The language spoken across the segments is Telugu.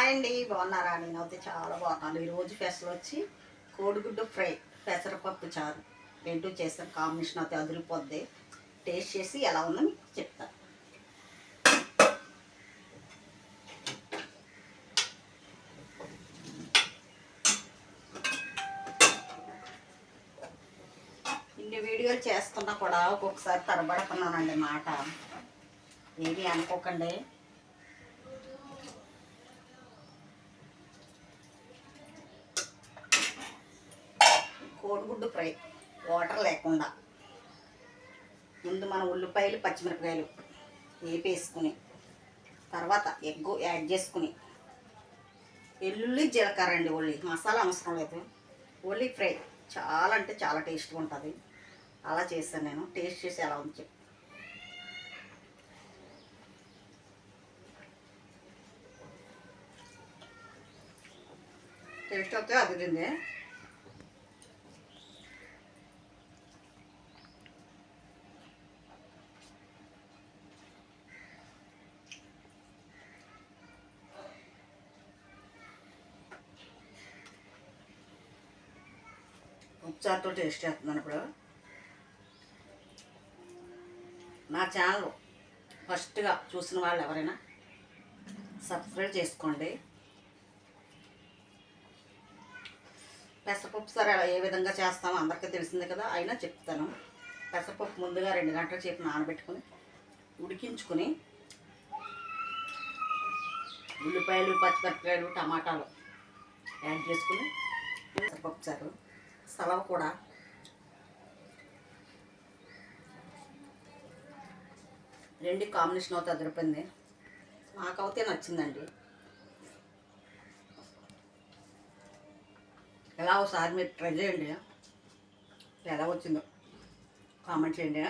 హాయ్ అండి, బాగున్నారా? నేనైతే చాలా బాగున్నాను. ఈరోజు స్పెషల్ వచ్చి కోడిగుడ్డు ఫ్రై, పెసరపప్పు చారు రెండు చేస్తాను. కాంబినేషన్ అయితే అదిరిపోద్ది. టేస్ట్ చేసి ఎలా ఉందో మీకు చెప్తాను. ఇన్ని వీడియోలు చేస్తున్నా కూడా ఒక్కొక్కసారి తరబడుతున్నానండి మాట. ఏమీ అనుకోకండి. కోడిగుడ్డు ఫ్రై వాటర్ లేకుండా ముందు మనం ఉల్లిపాయలు పచ్చిమిరపకాయలు వేపేసుకుని తర్వాత ఎగ్గు యాడ్ చేసుకుని వెల్లుల్లి జీలకర్ర అండి, ఓన్లీ మసాలా అవసరం లేదు. ఓన్లీ ఫ్రై చాలా అంటే చాలా టేస్ట్గా ఉంటుంది. అలా చేస్తాను నేను. టేస్ట్ చేసి ఎలా ఉంది చెప్పి టేస్ట్ అయితే అది తింది. ఉప్చారుతో టేస్ట్ చేస్తున్నాను. ఇప్పుడు నా ఛానల్ ఫస్ట్గా చూసిన వాళ్ళు ఎవరైనా సబ్స్క్రైబ్ చేసుకోండి. పెసరపప్పు సరే ఏ విధంగా చేస్తామో అందరికీ తెలిసిందే కదా, అయినా చెప్తాను. పెసరపప్పు ముందుగా 2 గంటల సేపు నానబెట్టుకుని ఉడికించుకుని ఉల్లిపాయలు పచ్చిమిరపకాయలు టమాటాలు యాడ్ చేసుకుని పెసరపప్పు చారు సలవ కూడా రెండు కాంబినేషన్ అవుతే అదిరిపోయింది. నాకైతే నచ్చిందండి. ఎలా ఒకసారి మీరు ట్రై చేయండి, ఎలా వచ్చిందో కామెంట్ చేయండి.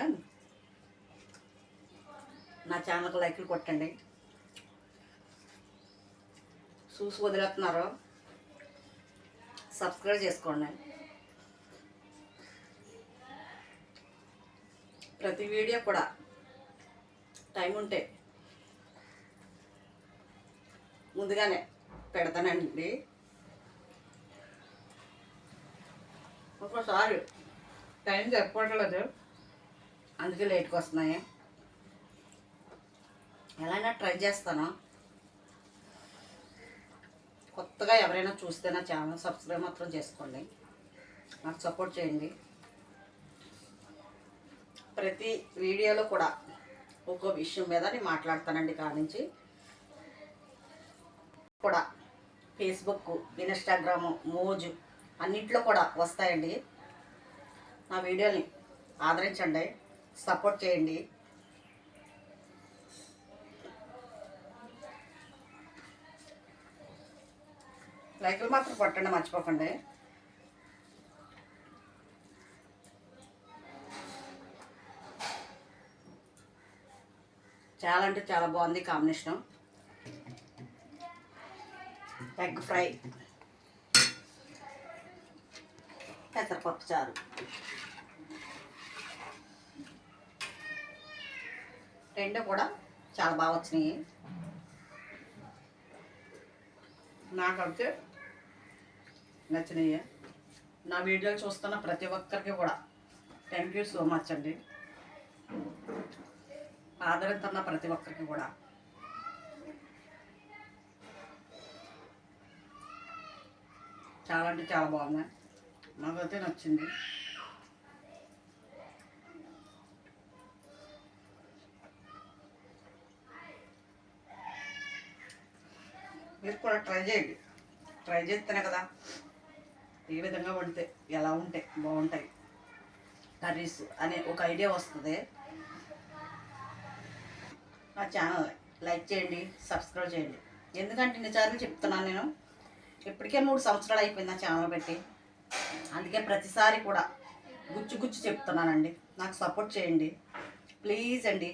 నా ఛానల్కి లైక్లు కొట్టండి. చూసి వదిలేస్తున్నారు, సబ్స్క్రైబ్ చేసుకోండి. ప్రతి వీడియో కూడా టైం ఉంటే ముందుగానే పెడతానండి. ఒక్కోసారి టైం సరిపోవట్లేదు, అందుకే లేట్కి వస్తున్నాయి. ఎలా ట్రై చేస్తాను. కొత్తగా ఎవరైనా చూస్తే నా ఛానల్ సబ్స్క్రైబ్ మాత్రం చేసుకోండి, నాకు సపోర్ట్ చేయండి. ప్రతి వీడియోలో కూడా ఒక్కో విషయం మీద నేను మాట్లాడతానండి. కానించి కూడా ఫేస్బుక్, ఇన్స్టాగ్రాము, మోజు అన్నిట్లో కూడా వస్తాయండి. నా వీడియోని ఆదరించండి, సపోర్ట్ చేయండి. లైక్లు మాత్రం కొట్టండి, మర్చిపోకండి. చాలా అంటే చాలా బాగుంది కాంబినేషను. ఎగ్ ఫ్రై, పెసరపప్పు చారు రెండు కూడా చాలా బాగా వచ్చినాయి. నాకైతే నచ్చినాయి. నా వీడియోలు చూస్తున్న ప్రతి ఒక్కరికి కూడా థ్యాంక్ యూ సో మచ్ అండి. ఆదరిస్తున్న ప్రతి ఒక్కరికి కూడా చాలా అంటే చాలా బాగుంది. నాకైతే నచ్చింది. మీరు కూడా ట్రై చేయండి. ట్రై చేస్తేనే కదా ఏ విధంగా వండితే ఎలా ఉంటాయి బాగుంటాయి కర్రీస్ అనే ఒక ఐడియా వస్తుంది. నా ఛానల్ లైక్ చేయండి, సబ్స్క్రైబ్ చేయండి. ఎందుకంటే ఇన్నిసార్లు చెప్తున్నాను నేను. ఇప్పటికే 3 సంవత్సరాలు అయిపోయింది నా ఛానల్ పెట్టి. అందుకే ప్రతిసారి కూడా గుచ్చి చెప్తున్నానండి. నాకు సపోర్ట్ చేయండి ప్లీజ్ అండి.